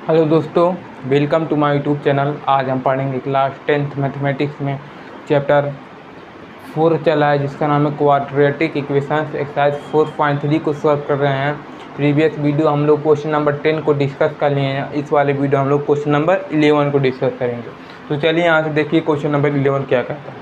Hello दोस्तों, welcome to my YouTube channel. आज हम पढ़ेंगे क्लास 10th मैथमेटिक्स में चैप्टर 4 चला है जिसका नाम है क्वाड्रेटिक इक्वेशंस। एक्सरसाइज 4.3 को सॉल्व कर रहे हैं। प्रीवियस वीडियो हम लोग क्वेश्चन नंबर 10 को डिस्कस कर लिए हैं। इस वाले वीडियो हम लोग क्वेश्चन नंबर 11 को डिस्कस करेंगे। तो चलिए यहाँ से देखिए क्वेश्चन नंबर 11 क्या कहता है।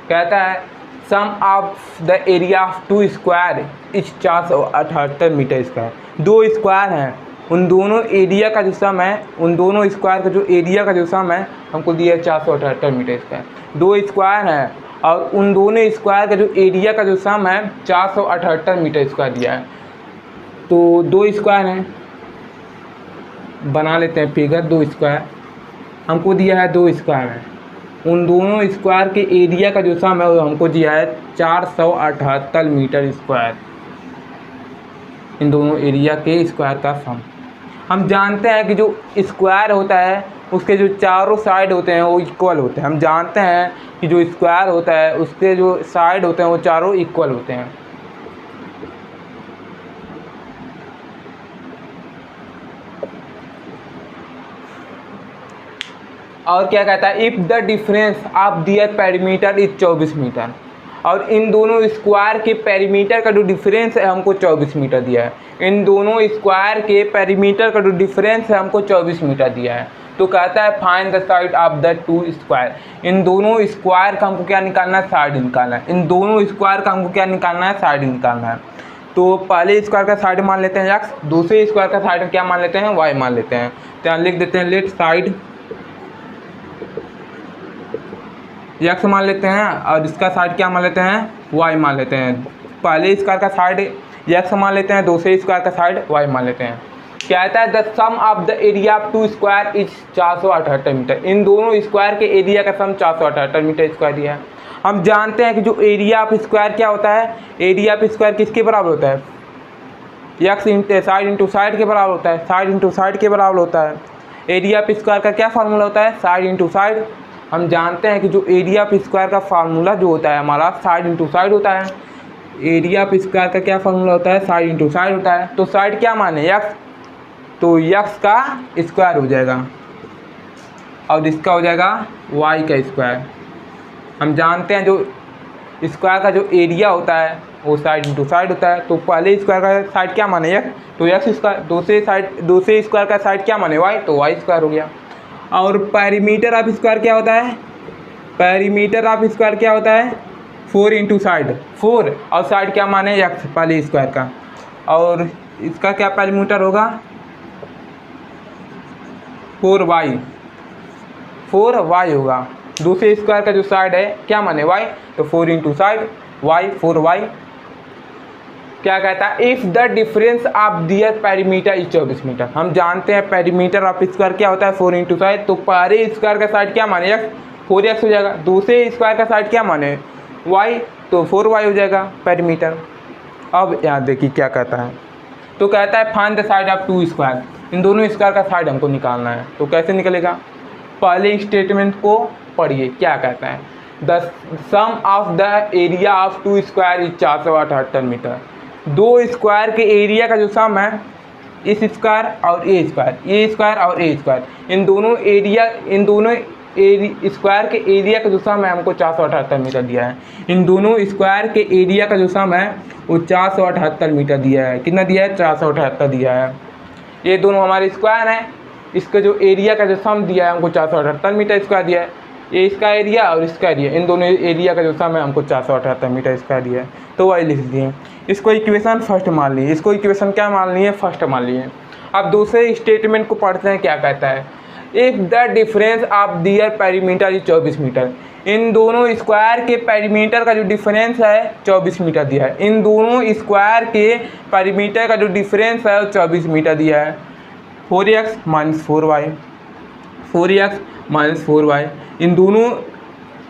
कहता है sum of the area of two square is 478 metre square. दो स्क्वायर हैं, उन दोनों एरिया का जो सम है, उन दोनों स्क्वायर का जो एरिया का जो सम है हमको दिया है 478 मीटर स्क्वायर। दो स्क्वायर हैं और उन दोनों स्क्वायर का जो एरिया का जो सम है 478 मीटर स्क्वायर दिया है। तो दो स्क्वायर हैं, बना लेते हैं फिगर। दो स्क्वायर हमको दिया है, दो स्क्वायर हैं, उन दोनों स्क्वायर के एरिया का जो सम है वो हमको दिया है 478 मीटर स्क्वायर। इन दोनों एरिया के स्क्वायर का सम। हम जानते हैं कि जो स्क्वायर होता है उसके जो चारों साइड होते हैं वो इक्वल होते हैं। हम जानते हैं कि जो स्क्वायर होता है उसके जो साइड होते हैं वो चारों इक्वल होते हैं। और क्या कहता है, if the difference of their perimeter is 24 metre. और इन दोनों स्क्वायर के पेरीमीटर का जो डिफरेंस है हमको 24 मीटर दिया है। इन दोनों स्क्वायर के पेरीमीटर का जो डिफरेंस है हमको 24 मीटर दिया है। तो कहता है find the side of the two square. इन दोनों स्क्वायर का हमको क्या निकालना है, साइड निकालना है। इन दोनों स्क्वायर का हमको क्या निकालना है, साइड निकालना है। तो पहले स्क्वायर का साइड मान लेते हैं x, दूसरे स्क्वायर का साइड क्या मान लेते हैं, y मान लेते हैं। तो यहाँ लिख देते हैं लेट साइड x मान लेते हैं और इसका साइड क्या मान लेते हैं, y मान लेते हैं। पहले स्क्वायर का साइड x मान लेते हैं, दूसरे स्क्वायर का साइड y मान लेते हैं। कहता है the sum of the area of two square is 478 metre. इन दोनों स्क्वायर के एरिया का सम 478 मीटर स्क्वायर दिया है। हम जानते हैं कि जो एरिया ऑफ स्क्वायर क्या होता है, एरिया ऑफ स्क्वायर किसके बराबर होता है, x साइड इंटू साइड के बराबर होता है। साइड इंटू साइड के बराबर होता है। एरिया ऑफ स्क्वायर का क्या फार्मूला होता है, साइड इंटू साइड। हम जानते हैं कि जो एरिया ऑफ स्क्वायर का फार्मूला जो होता है हमारा साइड इंटू साइड होता है। एरिया ऑफ स्क्वायर का क्या फार्मूला होता है, साइड इंटू साइड होता है। तो साइड क्या माने, x, तो x का स्क्वायर हो जाएगा और इसका हो जाएगा y का स्क्वायर। हम जानते हैं जो स्क्वायर का जो एरिया होता है वो साइड इंटू साइड होता है। तो पहले स्क्वायर का साइड क्या माने x, तो x स्क्वायर। दूसरे स्क्वायर का साइड क्या माने y, तो y स्क्वायर हो गया। और पेरीमीटर ऑफ स्क्वायर क्या होता है, पेरीमीटर ऑफ स्क्वायर क्या होता है, 4 इंटू साइड 4 और साइड क्या माने x पहले स्क्वायर का। और इसका क्या पेरीमीटर होगा, 4y होगा। दूसरे स्क्वायर का जो साइड है क्या माने y, तो 4 इंटू साइड y 4y। क्या कहता है, if the difference of their perimeter is 24 metre. हम जानते हैं पेरीमीटर ऑफ स्क्वायर क्या होता है, 4 इंटू साइड। तो पहले स्क्वायर का साइड क्या माने x, 4x हो जाएगा। दूसरे स्क्वायर का साइड क्या माने y, तो 4y हो जाएगा पेरीमीटर। अब यहाँ देखिए क्या कहता है, तो कहता है find the side of two square. इन दोनों स्क्वायर का साइड हमको निकालना है। तो कैसे निकलेगा, पहले स्टेटमेंट को पढ़िए। क्या कहता है, the sum of the area of two square is 478 metre. दो स्क्वायर के एरिया का जो सम है, इस स्क्वायर और ए स्क्वायर, ए स्क्वायर और ए स्क्वायर, इन दोनों स्क्वायर के एरिया का जो सम है हमको 478 मीटर दिया है। इन दोनों स्क्वायर के एरिया का जो सम है वो 478 मीटर दिया है। कितना दिया है, 478 दिया है। ये दोनों हमारे स्क्वायर हैं, इसका जो एरिया का जो सम दिया है हमको 478 मीटर स्क्वायर दिया है। ये इसका एरिया और इसका एरिया, इन दोनों एरिया का जो सम है हमको 478 मीटर स्क्वायर दिया है। तो वही लिख दिए। इसको इक्वेशन फर्स्ट मान लिए, इसको इक्वेशन क्या मान लिए, फर्स्ट मान लिए। अब दूसरे स्टेटमेंट को पढ़ते हैं। क्या कहता है, if the difference of their perimeter is 24 metre. इन दोनों स्क्वायर के पेरीमीटर का जो डिफरेंस है 24 मीटर दिया है। इन दोनों स्क्वायर के पेरीमीटर का जो डिफरेंस है वो 24 मीटर दिया है। 4x minus 4y, 4x minus 4y। इन दोनों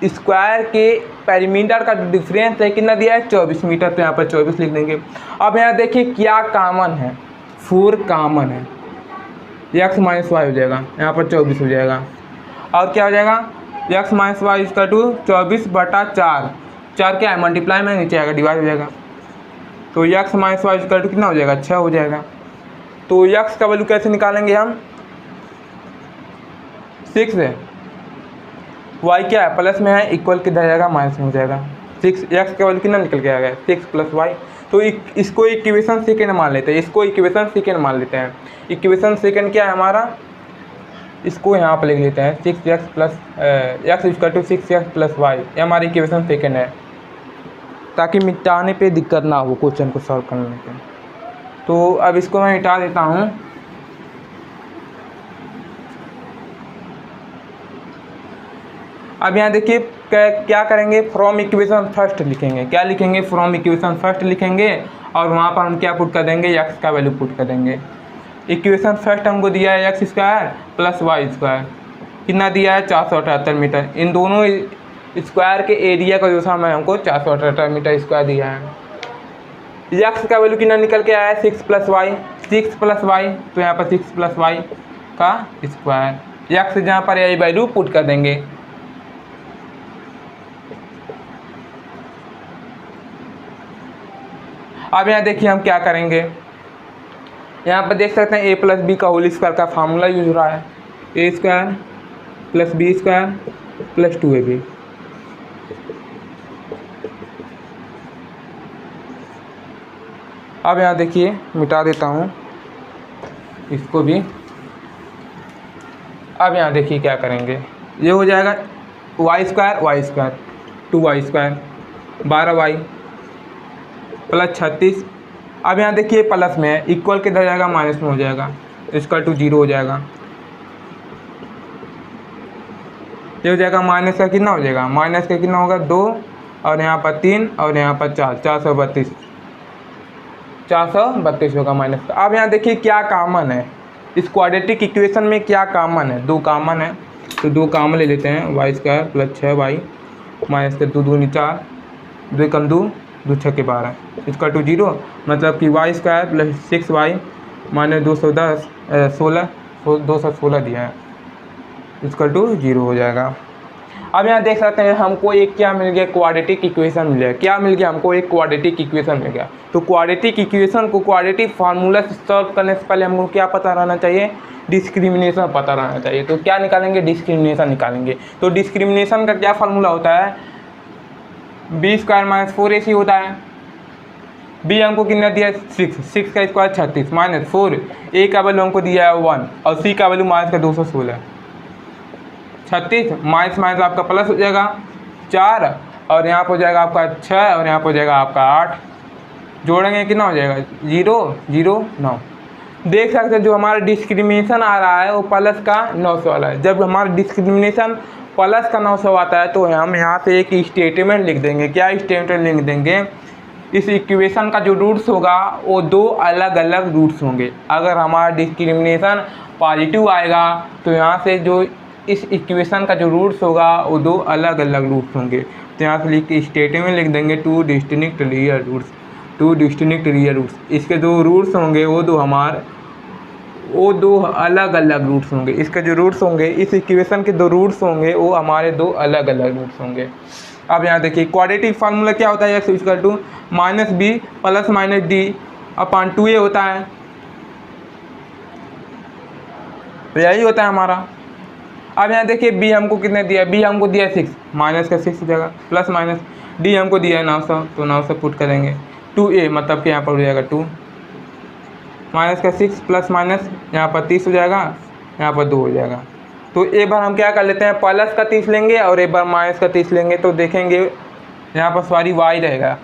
स्क्वायर के पेरीमीटर का जो डिफरेंस है कितना दिया है, 24 मीटर। तो यहाँ पर 24 लिख देंगे। अब यहाँ देखिए क्या कामन है, 4 कामन है, x माइनस वाई हो जाएगा, यहाँ पर 24 हो जाएगा। और क्या हो जाएगा, x माइनस वाई इसका टू 24/4, 4 क्या है मल्टीप्लाई में, नीचे आएगा डिवाइड हो जाएगा। तो x माइनस वाई इसका टू कितना हो जाएगा, 6 हो जाएगा। तो x का वैल्यू कैसे निकालेंगे हम, 6 है, वाई क्या है प्लस में है, इक्वल किधर जाएगा माइनस में हो जाएगा। 6 एक्स का वैल्यू कितना निकल के आ गया 6 + वाई। तो इसको इक्वेशन सेकेंड मान लेते हैं, इसको इक्वेशन सेकेंड मान लेते हैं। इक्वेशन सेकेंड क्या है हमारा, इसको यहाँ पर लिख लेते हैं 6x + x = 6x + y, ये हमारी इक्वेशन सेकेंड है, ताकि मिटाने पे दिक्कत ना हो क्वेश्चन को सॉल्व करने में। तो अब इसको मैं मिटा देता हूँ। अब यहाँ देखिए क्या करेंगे, फ्रॉम इक्वेशन फर्स्ट लिखेंगे। क्या लिखेंगे, फ्रॉम इक्वेशन फर्स्ट लिखेंगे और वहाँ पर हम क्या पुट कर देंगे, x का वैल्यू पुट कर देंगे। इक्वेशन फर्स्ट हमको दिया है x² + y², कितना दिया है 478 मीटर। इन दोनों स्क्वायर के एरिया का जो सम है हमको 478 मीटर स्क्वायर दिया है। x का वैल्यू कितना निकल के आया है 6 + y, 6 + y, तो यहाँ पर 6 + y का स्क्वायर, x जहाँ पर यही वैल्यू पुट कर देंगे। अब यहाँ देखिए हम क्या करेंगे, यहाँ पर देख सकते हैं a + b का होल स्क्वायर का फार्मूला यूज हो रहा है, a² + b² + 2ab। अब यहाँ देखिए मिटा देता हूँ इसको भी। अब यहाँ देखिए क्या करेंगे, ये हो जाएगा y² 2y², 12y + 36। अब यहाँ देखिए प्लस में है, इक्वल किधर जाएगा माइनस में हो जाएगा, इसका = 0 हो जाएगा। ये हो जाएगा माइनस का कितना हो जाएगा, माइनस का कितना होगा 2 और यहाँ पर 3 और यहाँ पर 4, 432 होगा माइनस का। अब यहाँ देखिए क्या कॉमन है इस क्वाड्रेटिक इक्वेशन में, क्या कॉमन है, 2 कॉमन है, तो 2 कॉमन ले लेते हैं। y² + 6y - 2 दूनी 4, 2 × 2 2 × 6 12, इसका = 0, मतलब कि y² + 6y - 210 216 दिया है, इसका = 0 हो जाएगा। अब यहाँ देख सकते हैं हमको एक क्या मिल गया, क्वाड्रेटिक इक्वेशन मिल गया। क्या मिल गया हमको, एक क्वाड्रेटिक इक्वेशन मिल गया। तो क्वाड्रेटिक इक्वेशन को क्वाड्रेटिक फार्मूला से सॉल्व करने से पहले हमको क्या पता रहना चाहिए, डिस्क्रिमिनेशन पता रहना चाहिए। तो क्या निकालेंगे, डिस्क्रिमिनेशन निकालेंगे। तो डिस्क्रिमिनेशन का क्या फार्मूला होता है, b² - 4ac होता है। b हमको कितना दिया है 6 का स्क्वायर 36 - 4, a का वैल्यू हमको दिया है 1 और c का वैल्यू -216। 36 माइनस आपका प्लस हो जाएगा 4 और यहाँ पर हो जाएगा आपका 6 और यहाँ पर हो जाएगा आपका 8, जोड़ेंगे कितना हो जाएगा 0 0 9। देख सकते हैं जो हमारा डिस्क्रिमिनेशन आ रहा है वो प्लस का 900 वाला है। जब हमारा डिस्क्रिमिनेशन प्लस का 900 आता है तो हम यहाँ से एक स्टेटमेंट लिख देंगे। क्या स्टेटमेंट लिख देंगे, इस इक्वेशन का जो रूट्स होगा वो 2 अलग अलग रूट्स होंगे। अगर हमारा डिस्क्रिमिनेशन पॉजिटिव आएगा तो यहाँ से जो इस इक्वेशन का जो रूट्स होगा वो 2 अलग अलग रूट्स होंगे। तो यहाँ से स्टेटमेंट लिख देंगे 2 distinct real roots, 2 distinct real roots. इसके जो रूट्स होंगे वो 2 अलग अलग रूट्स होंगे। इसके जो रूट्स होंगे, इस इक्वेशन के 2 रूट्स होंगे वो हमारे 2 अलग अलग रूट्स होंगे। अब यहाँ देखिए क्वाड्रेटिक फार्मूला क्या होता है, x = -b + -d/2a होता है, तो यही होता है हमारा। अब यहाँ देखिए b हमको कितने दिया, b हमको दिया 6, माइनस का 6 हो जाएगा, प्लस माइनस d हमको दिया है 900, तो 900 पुट करेंगे। 2a मतलब कि यहाँ पर हो जाएगा 2, माइनस का 6 प्लस माइनस यहाँ पर 30 हो जाएगा, यहाँ पर 2 हो जाएगा। तो एक बार हम क्या कर लेते हैं, प्लस का 30 लेंगे और एक बार माइनस का 30 लेंगे, तो देखेंगे यहाँ पर सॉरी y रहेगा,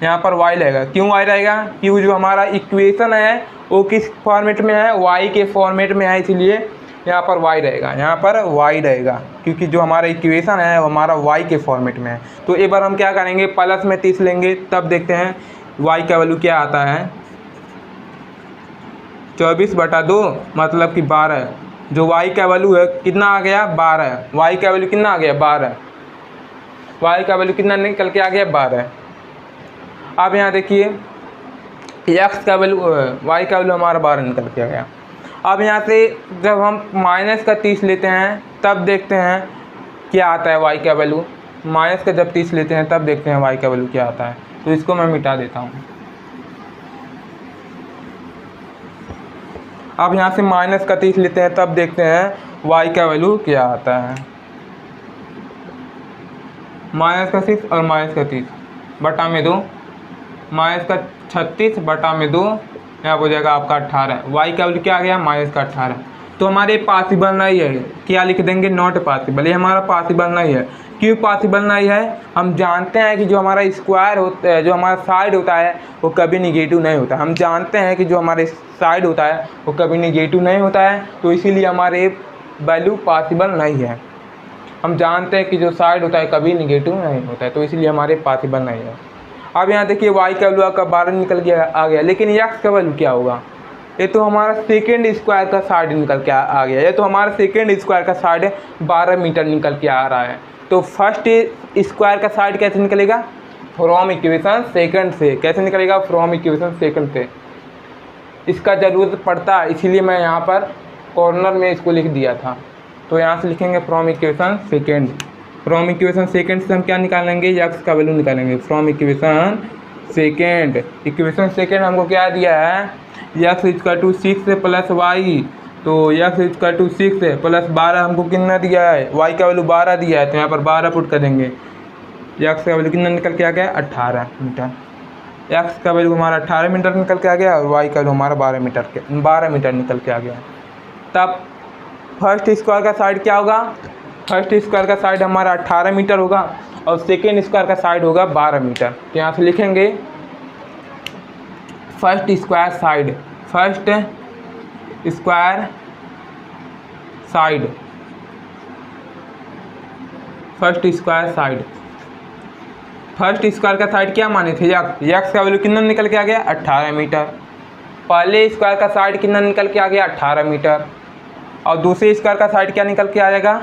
यहाँ पर y रहेगा। क्यों y रहेगा, क्योंकि जो हमारा इक्वेशन है वो किस फॉर्मेट में है, y के फॉर्मेट में है, इसलिए यहाँ पर y रहेगा, यहाँ पर y रहेगा, क्योंकि जो हमारा इक्वेशन है वो हमारा y के फॉर्मेट में है। तो एक बार हम क्या करेंगे, प्लस में 30 लेंगे, तब देखते हैं y का वैल्यू क्या आता है, 24/2 मतलब कि 12। जो y का वैल्यू है कितना आ गया 12, y का वैल्यू कितना आ गया 12, y का वैल्यू कितना निकल के आ गया 12। अब यहाँ देखिए x का वैल्यू y का वैल्यू हमारा 12 निकल के आ गया। अब यहाँ से जब हम माइनस का 30 लेते हैं तब देखते हैं क्या आता है y का वैल्यू, माइनस का जब 30 लेते हैं तब देखते हैं y का वैल्यू क्या आता है। तो इसको मैं मिटा देता हूँ। अब यहाँ से माइनस का 30 लेते हैं तब देखते हैं y का वैल्यू क्या आता है, -6 और -30 बटा में 2, -36 बटा में 2, यहाँ हो जाएगा आपका 18। y का वैल्यू क्या आ गया, -18। तो हमारे पॉसिबल नहीं है, क्या लिख देंगे, नॉट पॉसिबल। ये हमारा पॉसिबल नहीं है। क्यों पॉसिबल नहीं है, हम जानते हैं कि जो हमारा स्क्वायर होता है, जो हमारा साइड होता है वो कभी निगेटिव नहीं होता। हम जानते हैं कि जो हमारे साइड होता है वो कभी निगेटिव नहीं होता है, तो इसीलिए हमारे वैल्यू पॉसिबल नहीं है। हम जानते हैं कि जो साइड होता है कभी निगेटिव नहीं होता है, तो इसलिए हमारे पॉसिबल नहीं है। अब यहाँ देखिए y का वैल्यू आपका 12 निकल गया आ गया, लेकिन x का वैल्यू क्या होगा, ये तो हमारा सेकेंड स्क्वायर का साइड निकल के आ गया। ये तो हमारा सेकेंड स्क्वायर का साइड 12 मीटर निकल के आ रहा है। तो फर्स्ट स्क्वायर का साइड कैसे निकलेगा, फ्रॉम इक्वेशन सेकंड से। कैसे निकलेगा, फ्रॉम इक्वेशन सेकंड से। इसका ज़रूरत पड़ता है, इसीलिए मैं यहाँ पर कॉर्नर में इसको लिख दिया था। तो यहाँ से लिखेंगे from equation second. From equation second से हम क्या निकालेंगे, x का वैल्यू निकालेंगे। From equation second, equation second हमको क्या दिया है, x = 6 प्लस y। तो x = 6 प्लस 12 हमको कितना दिया है, y का वैल्यू 12 दिया है, तो यहाँ पर 12 पुट कर देंगे। x का वैल्यू कितना निकल के आ गया, 18 मीटर। x का वैल्यू हमारा 18 मीटर निकल के आ गया और y का वैल्यू हमारा 12 मीटर निकल के आ गया। तब फर्स्ट स्क्वायर का साइड क्या होगा, फर्स्ट स्क्वायर का साइड हमारा 18 मीटर होगा और सेकेंड स्क्वायर का साइड होगा 12 मीटर। तो यहाँ से लिखेंगे first square side, first square side, first square side. First square का साइड क्या माने थे, x का वैल्यू कितना निकल के आ गया, 18 मीटर। पहले स्क्वायर का साइड कितना निकल के आ गया, 18 मीटर। और दूसरे स्क्वायर का साइड क्या निकल के आ जाएगा,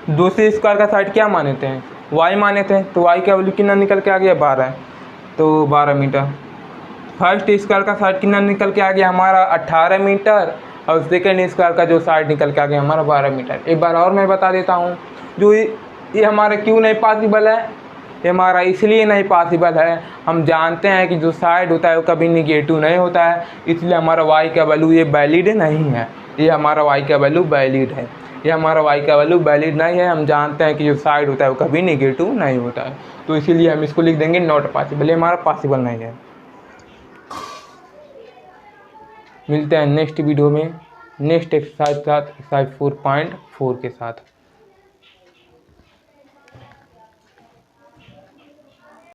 दूसरे स्क्वायर का साइड क्या माने थे, y माने थे। तो y का वैल्यू कितना निकल के आ गया, 12। तो 12 मीटर। फर्स्ट स्क्वायर का साइड कितना निकल के आ गया हमारा, 18 मीटर। और सेकेंड स्क्वायर का जो साइड निकल के आ गया हमारा 12 मीटर। एक बार और मैं बता देता हूँ, जो ये हमारा क्यों नहीं पॉसिबल है, ये हमारा इसलिए नहीं पॉसिबल है, हम जानते हैं कि जो साइड होता है वो कभी निगेटिव नहीं होता है, इसलिए हमारा y का वैल्यू ये वैलिड नहीं है। ये हमारा y का वैल्यू वैलिड है, ये हमारा y का वैल्यू वैलिड नहीं है। हम जानते हैं कि जो साइड होता है वो कभी निगेटिव नहीं होता है, तो इसीलिए हम इसको लिख देंगे नॉट पॉसिबल। ये हमारा पॉसिबल नहीं है। मिलते हैं नेक्स्ट वीडियो में नेक्स्ट एक्सरसाइज के साथ, एक्सरसाइज 4.4 के साथ।